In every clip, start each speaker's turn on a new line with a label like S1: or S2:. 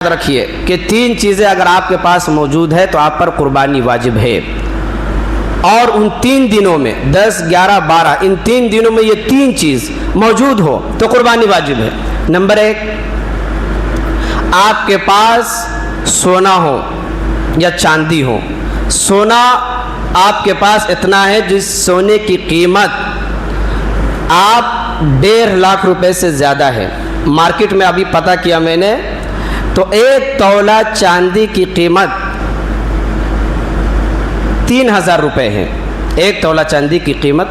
S1: یاد رکھیے کہ تین چیزیں اگر آپ کے پاس موجود ہے تو آپ پر قربانی واجب ہے، اور ان تین دنوں میں 10، 11، 12 ان تین دنوں میں یہ تین چیز موجود ہو تو قربانی واجب ہے۔ نمبر 1، آپ کے پاس سونا ہو یا چاندی ہو۔ سونا آپ کے پاس اتنا ہے جس سونے کی قیمت آپ 1.5 لاکھ روپے سے زیادہ ہے۔ مارکیٹ میں ابھی پتہ کیا میں نے تو 1 تولہ چاندی کی قیمت 3000 روپے ہے۔ 1 تولہ چاندی کی قیمت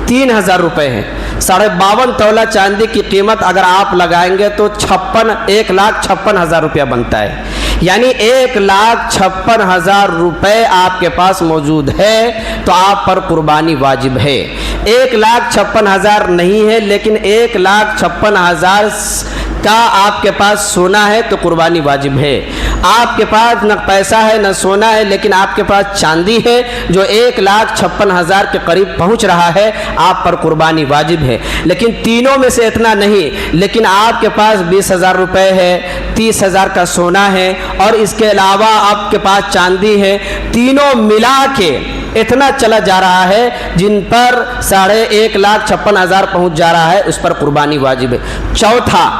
S1: 3000 روپے ہے۔ 52.5 تولہ چاندی کی قیمت اگر آپ لگائیں گے تو 1,56,000 روپیہ بنتا ہے، یعنی 1,56,000 روپے آپ کے پاس موجود ہے تو آپ پر قربانی واجب ہے۔ 1,56,000 نہیں ہے لیکن 1,56,000 کا آپ کے پاس سونا ہے تو قربانی واجب ہے۔ آپ کے پاس نہ پیسہ ہے نہ سونا ہے لیکن آپ کے پاس چاندی ہے جو 1,56,000 کے قریب پہنچ رہا ہے، آپ پر قربانی واجب ہے۔ لیکن تینوں میں سے اتنا نہیں، لیکن آپ کے پاس 20,000 روپے ہے، 30,000 کا سونا ہے اور اس کے علاوہ آپ کے پاس چاندی ہے، تینوں ملا کے اتنا چلا جا رہا ہے جن پر 1,56,000 پہنچ جا رہا ہے، اس پر قربانی واجب ہے۔ چوتھا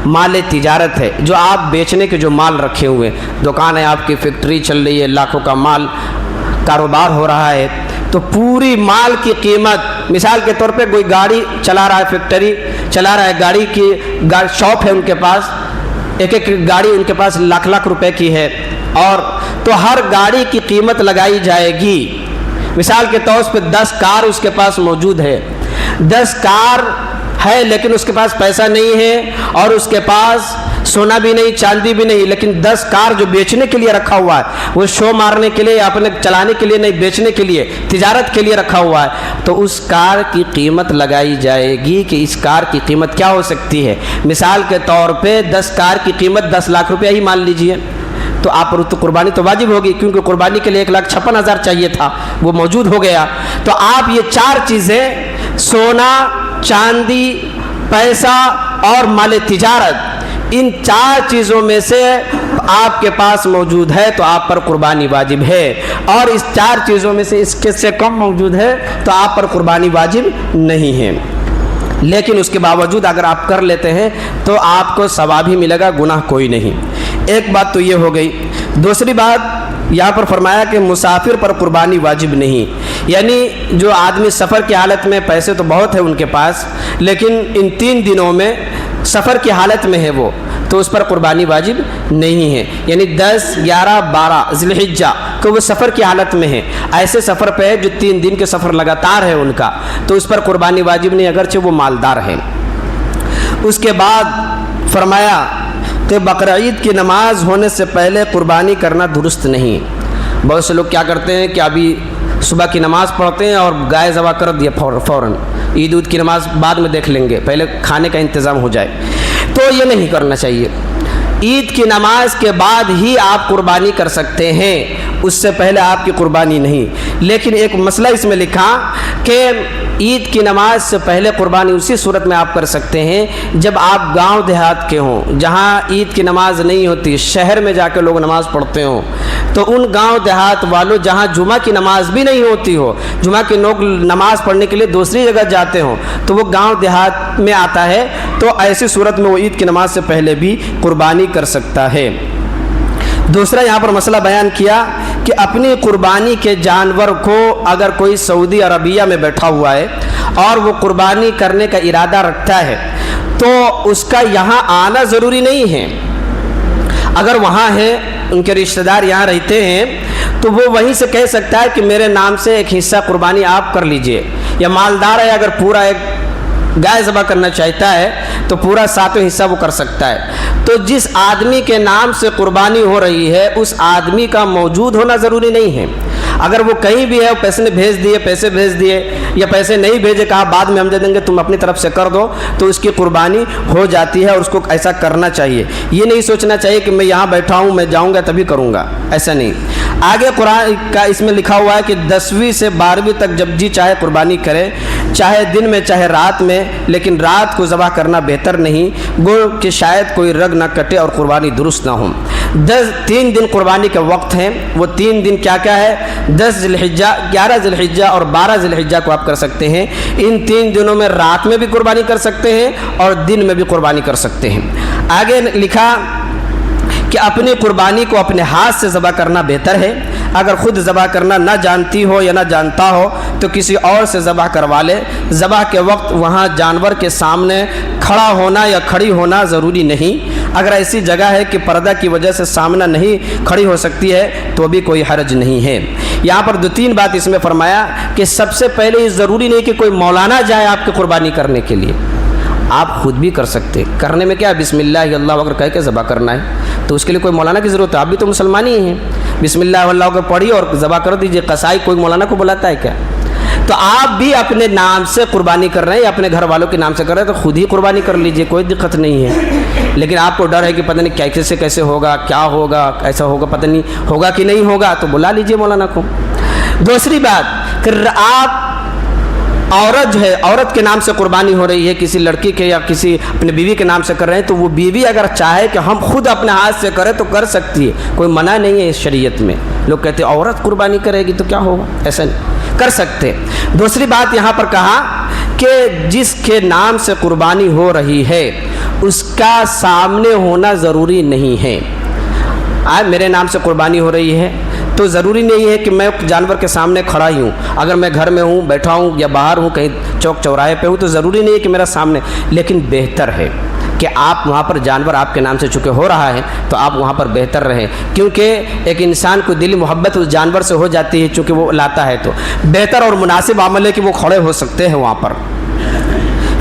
S1: مال تجارت ہے، جو آپ بیچنے کے جو مال رکھے ہوئے، دکان ہے آپ کی، فیکٹری چل رہی ہے، لاکھوں کا مال کاروبار ہو رہا ہے، تو پوری مال کی قیمت، مثال کے طور پہ کوئی گاڑی چلا رہا ہے، فیکٹری چلا رہا ہے، گاڑی کی شاپ ہے ان کے پاس، ایک گاڑی ان کے پاس لاکھ روپے کی ہے، اور تو ہر گاڑی کی قیمت لگائی جائے گی۔ مثال کے طور پہ 10 کار اس کے پاس موجود ہے، 10 کار ہے لیکن اس کے پاس پیسہ نہیں ہے اور اس کے پاس سونا بھی نہیں، چاندی بھی نہیں، لیکن 10 کار جو بیچنے کے لیے رکھا ہوا ہے، وہ شو مارنے کے لیے یا اپنے چلانے کے لیے نہیں، بیچنے کے لیے، تجارت کے لیے رکھا ہوا ہے، تو اس کار کی قیمت لگائی جائے گی کہ اس کار کی قیمت کیا ہو سکتی ہے۔ مثال کے طور پہ 10 کار کی قیمت 10 لاکھ روپیہ ہی مان لیجئے، تو آپ پر تو قربانی تو واجب ہوگی، کیونکہ قربانی کے لیے 1,56,000 چاہیے تھا، وہ موجود ہو گیا۔ تو آپ یہ 4 چیزیں، سونا، چاندی، پیسہ اور مال تجارت، ان 4 چیزوں میں سے آپ کے پاس موجود ہے تو آپ پر قربانی واجب ہے، اور اس 4 چیزوں میں سے اس کے سے کم موجود ہے تو آپ پر قربانی واجب نہیں ہے۔ لیکن اس کے باوجود اگر آپ کر لیتے ہیں تو آپ کو ثواب ہی ملے گا، گناہ کوئی نہیں۔ ایک بات تو یہ ہو گئی۔ دوسری بات یہاں پر فرمایا کہ مسافر پر قربانی واجب نہیں، یعنی جو آدمی سفر کی حالت میں، پیسے تو بہت ہے ان کے پاس لیکن ان 3 دنوں میں سفر کی حالت میں ہے وہ، تو اس پر قربانی واجب نہیں ہے، یعنی 10، 11، 12 ذی الحجہ کہ وہ سفر کی حالت میں ہے، ایسے سفر پہ ہے جو 3 دن کے سفر لگاتار ہے ان کا، تو اس پر قربانی واجب نہیں اگرچہ وہ مالدار ہے۔ اس کے بعد فرمایا کہ بقرعید کی نماز ہونے سے پہلے قربانی کرنا درست نہیں۔ بہت سے لوگ کیا کرتے ہیں کہ ابھی صبح کی نماز پڑھتے ہیں اور گائے ذبح کر دیا فوراً، عید کی نماز بعد میں دیکھ لیں گے، پہلے کھانے کا انتظام ہو جائے، تو یہ نہیں کرنا چاہیے۔ عید کی نماز کے بعد ہی آپ قربانی کر سکتے ہیں، اس سے پہلے آپ کی قربانی نہیں۔ لیکن ایک مسئلہ اس میں لکھا کہ عید کی نماز سے پہلے قربانی اسی صورت میں آپ کر سکتے ہیں جب آپ گاؤں دیہات کے ہوں، جہاں عید کی نماز نہیں ہوتی، شہر میں جا کے لوگ نماز پڑھتے ہوں، تو ان گاؤں دیہات والوں جہاں جمعہ کی نماز بھی نہیں ہوتی ہو، جمعہ کے لوگ نماز پڑھنے کے لیے دوسری جگہ جاتے ہوں، تو وہ گاؤں دیہات میں آتا ہے، تو ایسی صورت میں وہ عید کی نماز سے پہلے بھی قربانی کر سکتا ہے۔ دوسرا یہاں پر مسئلہ بیان کیا کہ اپنی قربانی کے جانور کو اگر کوئی سعودی عربیہ میں بیٹھا ہوا ہے اور وہ قربانی کرنے کا ارادہ رکھتا ہے تو اس کا یہاں آنا ضروری نہیں ہے۔ اگر وہاں ہے، ان کے رشتہ دار یہاں رہتے ہیں تو وہ وہیں سے کہہ سکتا ہے کہ میرے نام سے ایک حصہ قربانی آپ کر لیجئے، یا مالدار ہے اگر پورا ایک گائے ذبح کرنا چاہتا ہے تو پورا 7واں حصہ وہ کر سکتا ہے۔ تو جس آدمی کے نام سے قربانی ہو رہی ہے اس آدمی کا موجود ہونا ضروری نہیں ہے۔ اگر وہ کہیں بھی ہے، پیسے بھیج دیے یا پیسے نہیں بھیجے، کہا بعد میں ہم دے دیں گے، تم اپنی طرف سے کر دو، تو اس کی قربانی ہو جاتی ہے اور اس کو ایسا کرنا چاہیے۔ یہ نہیں سوچنا چاہیے کہ میں یہاں بیٹھا ہوں، میں جاؤں گا تبھی کروں گا، ایسا نہیں۔ آگے قرآن کا اس میں لکھا ہوا ہے کہ 10ویں سے 12ویں تک جب جی چاہے قربانی کرے، چاہے دن میں چاہے رات میں، لیکن رات کو ذبح کرنا بہتر نہیں، گو کہ شاید کوئی رگ نہ کٹے اور قربانی درست نہ ہو۔ 3 دن قربانی کے وقت ہیں، وہ 3 دن کیا کیا ہے؟ 10 ذی الحجہ، 11 ذی الحجہ اور 12 ذی الحجہ کو آپ کر سکتے ہیں۔ ان 3 دنوں میں رات میں بھی قربانی کر سکتے ہیں اور دن میں بھی قربانی کر سکتے ہیں۔ آگے لکھا کہ اپنی قربانی کو اپنے ہاتھ سے ذبح کرنا بہتر ہے۔ اگر خود ذبح کرنا نہ جانتی ہو یا نہ جانتا ہو تو کسی اور سے ذبح کروا لے۔ ذبح کے وقت وہاں جانور کے سامنے کھڑا ہونا یا کھڑی ہونا ضروری نہیں۔ اگر ایسی جگہ ہے کہ پردہ کی وجہ سے سامنا نہیں کھڑی ہو سکتی ہے تو بھی کوئی حرج نہیں ہے۔ یہاں پر 2-3 بات اس میں فرمایا کہ سب سے پہلے یہ ضروری نہیں کہ کوئی مولانا جائے آپ کی قربانی کرنے کے لیے، آپ خود بھی کر سکتے۔ کرنے میں کیا ہے؟ بسم اللہ اللہ اکبر کہہ کے ذبح کرنا ہے، تو اس کے لیے کوئی مولانا کی ضرورت ہے؟ آپ بھی تو مسلمان ہی ہیں، بسم اللہ اللہ اکبر پڑھیے اور ذبح کر دیجئے۔ قصائی کوئی مولانا کو بلاتا ہے کیا؟ تو آپ بھی اپنے نام سے قربانی کر رہے ہیں یا اپنے گھر والوں کے نام سے کر رہے ہیں تو خود ہی قربانی کر لیجئے، کوئی دقت نہیں ہے۔ لیکن آپ کو ڈر ہے کہ پتہ نہیں کیسے کیسے ہوگا، کیا ہوگا، ایسا ہوگا، پتہ نہیں ہوگا کہ نہیں ہوگا، تو بلا لیجئے مولانا کو۔ دوسری بات کہ آپ عورت ہے، عورت کے نام سے قربانی ہو رہی ہے، کسی لڑکی کے یا کسی اپنے بیوی کے نام سے کر رہے ہیں، تو وہ بیوی اگر چاہے کہ ہم خود اپنے ہاتھ سے کریں تو کر سکتی ہے، کوئی منع نہیں ہے اس شریعت میں۔ لوگ کہتے ہیں عورت قربانی کرے گی تو کیا ہوگا، ایسا نہیں، کر سکتے۔ دوسری بات یہاں پر کہا کہ جس کے نام سے قربانی ہو رہی ہے اس کا سامنے ہونا ضروری نہیں ہے۔ میرے نام سے قربانی ہو رہی ہے تو ضروری نہیں ہے کہ میں جانور کے سامنے کھڑا ہی ہوں۔ اگر میں گھر میں ہوں، بیٹھا ہوں یا باہر ہوں، کہیں چوک چوراہے پہ ہوں، تو ضروری نہیں ہے کہ میرا سامنے، لیکن بہتر ہے کہ آپ وہاں پر جانور آپ کے نام سے چونکہ ہو رہا ہے تو آپ وہاں پر بہتر رہیں، کیونکہ ایک انسان کو دلی محبت اس جانور سے ہو جاتی ہے چونکہ وہ لاتا ہے، تو بہتر اور مناسب عمل ہے کہ وہ کھڑے ہو سکتے ہیں وہاں پر۔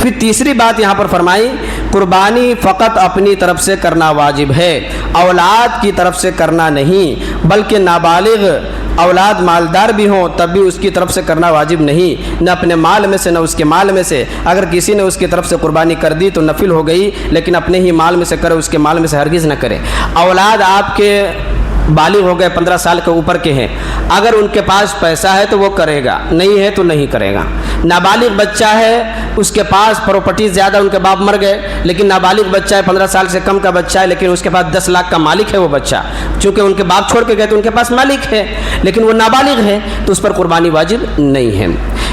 S1: پھر تیسری بات یہاں پر فرمائی، قربانی فقط اپنی طرف سے کرنا واجب ہے، اولاد کی طرف سے کرنا نہیں، بلکہ نابالغ اولاد مالدار بھی ہوں تب بھی اس کی طرف سے کرنا واجب نہیں، نہ اپنے مال میں سے نہ اس کے مال میں سے۔ اگر کسی نے اس کی طرف سے قربانی کر دی تو نفل ہو گئی، لیکن اپنے ہی مال میں سے کرے، اس کے مال میں سے ہرگز نہ کرے۔ اولاد آپ کے بالغ ہو گئے، 15 سال کے اوپر کے ہیں، اگر ان کے پاس پیسہ ہے تو وہ کرے گا، نہیں ہے تو نہیں کرے گا۔ نابالغ بچہ ہے، اس کے پاس پراپرٹی زیادہ، ان کے باپ مر گئے، لیکن نابالغ بچہ ہے، 15 سال سے کم کا بچہ ہے، لیکن اس کے پاس 10 لاکھ کا مالک ہے وہ بچہ، چونکہ ان کے باپ چھوڑ کے گئے تو ان کے پاس مالک ہے، لیکن وہ نابالغ ہے تو اس پر قربانی واجب نہیں ہے۔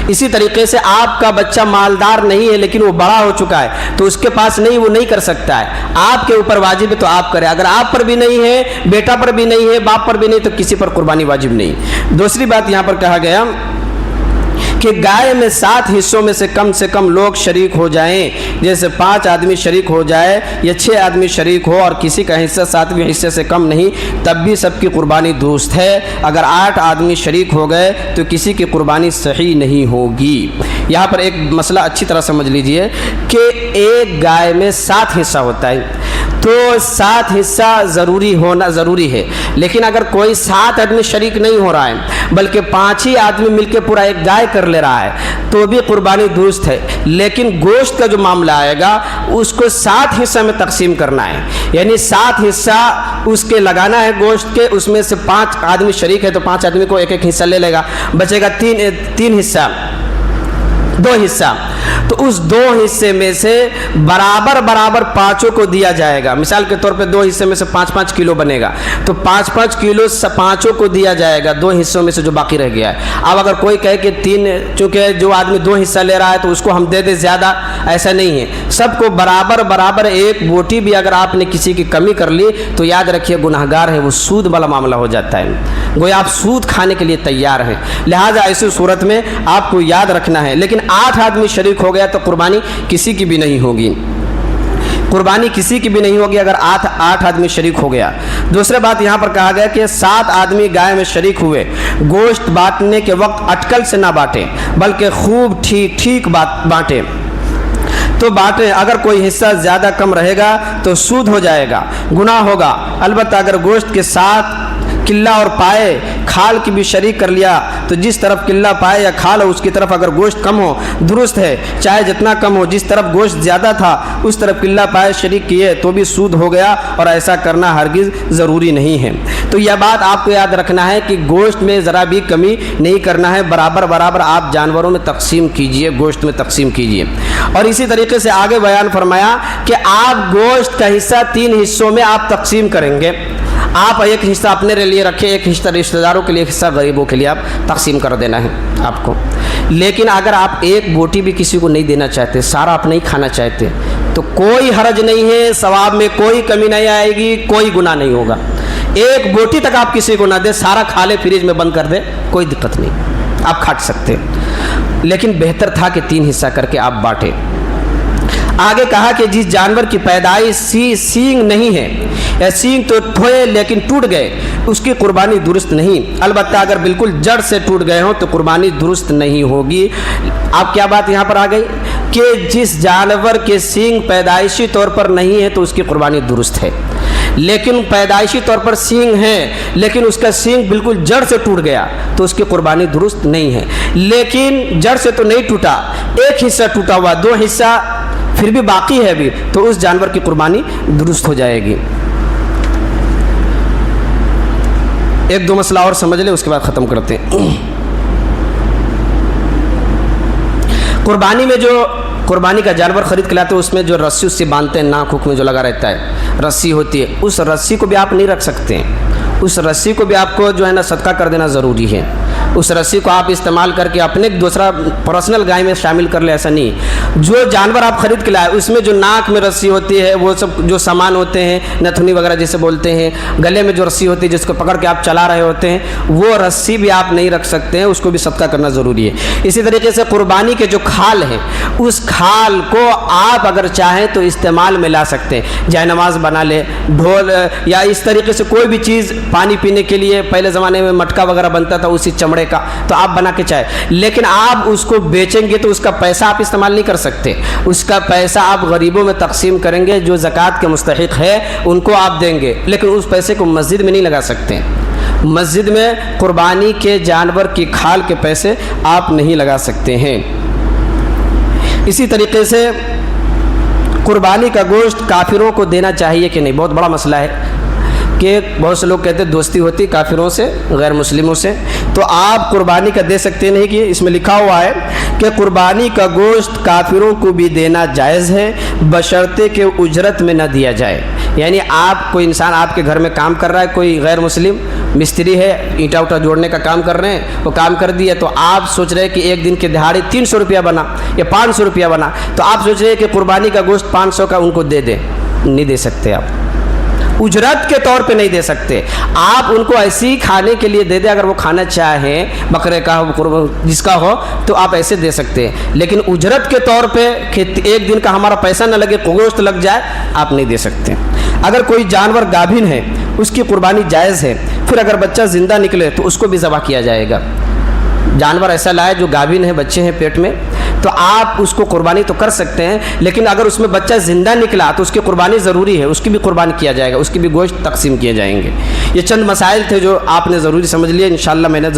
S1: اسی طریقے سے آپ کا بچہ مالدار نہیں ہے لیکن وہ بڑا ہو چکا ہے تو اس کے پاس نہیں، وہ نہیں کر سکتا ہے، آپ کے اوپر واجب ہے تو آپ کریں۔ اگر آپ پر بھی نہیں ہے، بیٹا پر بھی نہیں ہے، باپ پر بھی نہیں، تو کسی پر قربانی واجب نہیں۔ دوسری بات یہاں پر کہا گیا کہ گائے میں 7 حصوں میں سے کم لوگ شریک ہو جائیں، جیسے 5 آدمی شریک ہو جائے یا 6 آدمی شریک ہو اور کسی کا حصہ 7ویں حصے سے کم نہیں، تب بھی سب کی قربانی درست ہے۔ اگر 8 آدمی شریک ہو گئے تو کسی کی قربانی صحیح نہیں ہوگی۔ یہاں پر ایک مسئلہ اچھی طرح سمجھ لیجئے کہ ایک گائے میں 7 حصہ ہوتا ہے تو 7 حصہ ہونا ضروری ہے، لیکن اگر کوئی 7 آدمی شریک نہیں ہو رہا ہے بلکہ 5 ہی آدمی مل کے پورا ایک گائے کر لے رہا ہے تو بھی قربانی درست ہے، لیکن گوشت کا جو معاملہ آئے گا اس کو 7 حصہ میں تقسیم کرنا ہے، یعنی 7 حصہ اس کے لگانا ہے گوشت کے، اس میں سے 5 آدمی شریک ہے تو 5 آدمی کو ایک حصہ لے لے گا، بچے گا 3 حصہ، 2 حصہ، تو اس 2 حصے میں سے برابر 5 کو دیا جائے گا۔ مثال کے طور پہ 2 حصے میں سے 5 کلو بنے گا تو 5 کلو 5 کو دیا جائے گا 2 حصوں میں سے جو باقی رہ گیا ہے۔ اب اگر کوئی کہے کہ 3، چونکہ جو آدمی 2 حصہ لے رہا ہے تو اس کو ہم دے دیں زیادہ، ایسا نہیں ہے، سب کو برابر ایک بوٹی بھی اگر آپ نے کسی کی کمی کر لی تو یاد رکھیے گناہگار ہے، وہ سود والا معاملہ ہو جاتا ہے، گویا آپ سود کھانے کے لیے تیار ہیں، لہٰذا ایسی صورت میں آپ کو یاد رکھنا ہے۔ لیکن 8 آدمی شریک ہو گیا تو قربانی کسی کی بھی نہیں ہوگی، قربانی کسی کی بھی نہیں ہوگی اگر 8 آدمی شریک ہو گیا۔ دوسرے بات یہاں پر کہا گیا کہ 7 آدمی گائے میں شریک ہوئے، گوشت بانٹنے کے وقت اٹکل سے نہ بانٹیں بلکہ خوب ٹھیک بانٹیں تو بانٹیں، اگر کوئی حصہ زیادہ کم رہے گا تو سود ہو جائے گا، گناہ ہوگا۔ البتہ اگر گوشت کے ساتھ قلہ اور پائے کھال کی بھی شریک کر لیا تو جس طرف قلہ پائے یا کھال ہو اس کی طرف اگر گوشت کم ہو درست ہے، چاہے جتنا کم ہو، جس طرف گوشت زیادہ تھا اس طرف قلہ پائے شریک کیے تو بھی سود ہو گیا، اور ایسا کرنا ہرگز ضروری نہیں ہے۔ تو یہ بات آپ کو یاد رکھنا ہے کہ گوشت میں ذرا بھی کمی نہیں کرنا ہے، برابر برابر آپ جانوروں میں تقسیم کیجئے، گوشت میں تقسیم کیجئے۔ اور اسی طریقے سے آگے بیان فرمایا کہ آپ گوشت کا حصہ 3 حصوں میں آپ تقسیم کریں گے۔ آپ ایک حصہ اپنے لیے رکھیں، ایک حصہ رشتہ داروں کے لیے، ایک حصہ غریبوں کے لیے آپ تقسیم کر دینا ہے آپ کو۔ لیکن اگر آپ ایک بوٹی بھی کسی کو نہیں دینا چاہتے، سارا آپ نہیں کھانا چاہتے، تو کوئی حرج نہیں ہے، ثواب میں کوئی کمی نہیں آئے گی، کوئی گناہ نہیں ہوگا۔ ایک بوٹی تک آپ کسی کو نہ دیں، سارا کھا لے، فریج میں بند کر دیں، کوئی دقت نہیں، آپ کھا سکتے۔ لیکن بہتر تھا کہ 3 حصہ کر کے آپ بانٹیں۔ آگے کہا کہ جس جانور کی پیدائش سینگ نہیں ہے یا سینگ تو تھوئے لیکن ٹوٹ گئے، اس کی قربانی درست نہیں، البتہ اگر بالکل جڑ سے ٹوٹ گئے ہوں تو قربانی درست نہیں ہوگی۔ اب کیا بات یہاں پر آ گئی کہ جس جانور کے سینگ پیدائشی طور پر نہیں ہے تو اس کی قربانی درست ہے، لیکن پیدائشی طور پر سینگ ہے لیکن اس کا سینگ بالکل جڑ سے ٹوٹ گیا تو اس کی قربانی درست نہیں ہے۔ لیکن جڑ سے تو نہیں ٹوٹا، ایک حصہ ٹوٹا ہوا، 2 حصہ پھر بھی باقی ہے بھی، تو اس جانور کی قربانی درست ہو جائے گی۔ ایک 2 مسئلہ اور سمجھ لیں، اس کے بعد ختم کرتے ہیں۔ قربانی میں جو قربانی کا جانور خرید کے لاتے ہیں، اس میں جو رسی اس سے باندھتے ہیں، ناک ہوک میں جو لگا رہتا ہے رسی ہوتی ہے، اس رسی کو بھی آپ نہیں رکھ سکتے ہیں، اس رسی کو بھی آپ کو جو ہے نا صدقہ کر دینا ضروری ہے۔ اس رسی کو آپ استعمال کر کے اپنے دوسرا پرسنل گائے میں شامل کر لیں، ایسا نہیں۔ جو جانور آپ خرید کے لائے اس میں جو ناک میں رسی ہوتی ہے، وہ سب جو سامان ہوتے ہیں، نتھنی وغیرہ جسے بولتے ہیں، گلے میں جو رسی ہوتی ہے جس کو پکڑ کے آپ چلا رہے ہوتے ہیں، وہ رسی بھی آپ نہیں رکھ سکتے ہیں، اس کو بھی صدقہ کرنا ضروری ہے۔ اسی طریقے سے قربانی کے جو کھال ہیں، اس کھال کو آپ اگر چاہیں تو استعمال میں لا سکتے ہیں، جائے نماز بنا لے، ڈھول یا اس طریقے سے کوئی بھی چیز پانی پینے کے لیے، پہلے زمانے میں مٹکا وغیرہ بنتا تھا اسی چمڑے کا، تو آپ بنا کے چاہے، لیکن آپ اس کو بیچیں گے تو اس کا پیسہ آپ استعمال نہیں کر سکتے، اس کا پیسہ آپ غریبوں میں تقسیم کریں گے، جو زکوٰۃ کے مستحق ہے ان کو آپ دیں گے، لیکن اس پیسے کو مسجد میں نہیں لگا سکتے۔ مسجد میں قربانی کے جانور کی کھال کے پیسے آپ نہیں لگا سکتے ہیں۔ اسی طریقے سے قربانی کا گوشت کافروں کو دینا چاہیے کہ نہیں، بہت بڑا مسئلہ ہے کہ بہت سے لوگ کہتے ہیں دوستی ہوتی کافروں سے، غیر مسلموں سے، تو آپ قربانی کا دے سکتے نہیں، کہ اس میں لکھا ہوا ہے کہ قربانی کا گوشت کافروں کو بھی دینا جائز ہے بشرطے کہ اجرت میں نہ دیا جائے۔ یعنی آپ کوئی انسان آپ کے گھر میں کام کر رہا ہے، کوئی غیر مسلم مستری ہے، اینٹا وٹا جوڑنے کا کام کر رہے ہیں، وہ کام کر دیا، تو آپ سوچ رہے ہیں کہ ایک دن کے دہاڑی 300 روپیہ بنا یا 500 روپیہ بنا، تو آپ سوچ رہے ہیں کہ قربانی کا گوشت 500 کا ان کو دے دیں، نہیں دے سکتے، آپ اجرت کے طور پہ نہیں دے سکتے، آپ ان کو ایسے ہی کھانے کے لیے دے دیں، اگر وہ کھانا چاہیں بکرے کا ہو جس کا ہو تو آپ ایسے دے سکتے ہیں، لیکن اجرت کے طور پہ کہ ایک دن کا ہمارا پیسہ نہ لگے، گوشت لگ جائے، آپ نہیں دے سکتے۔ اگر کوئی جانور گابھن ہے اس کی قربانی جائز ہے، پھر اگر بچہ زندہ نکلے تو اس کو بھی ذبح کیا جائے گا۔ جانور ایسا لائے جو گابھن ہے، بچے ہیں پیٹ میں، تو آپ اس کو قربانی تو کر سکتے ہیں، لیکن اگر اس میں بچہ زندہ نکلا تو اس کی قربانی ضروری ہے، اس کی بھی قربانی کیا جائے گا، اس کی بھی گوشت تقسیم کیے جائیں گے۔ یہ چند مسائل تھے جو آپ نے ضروری سمجھ لیے، انشاءاللہ میں نے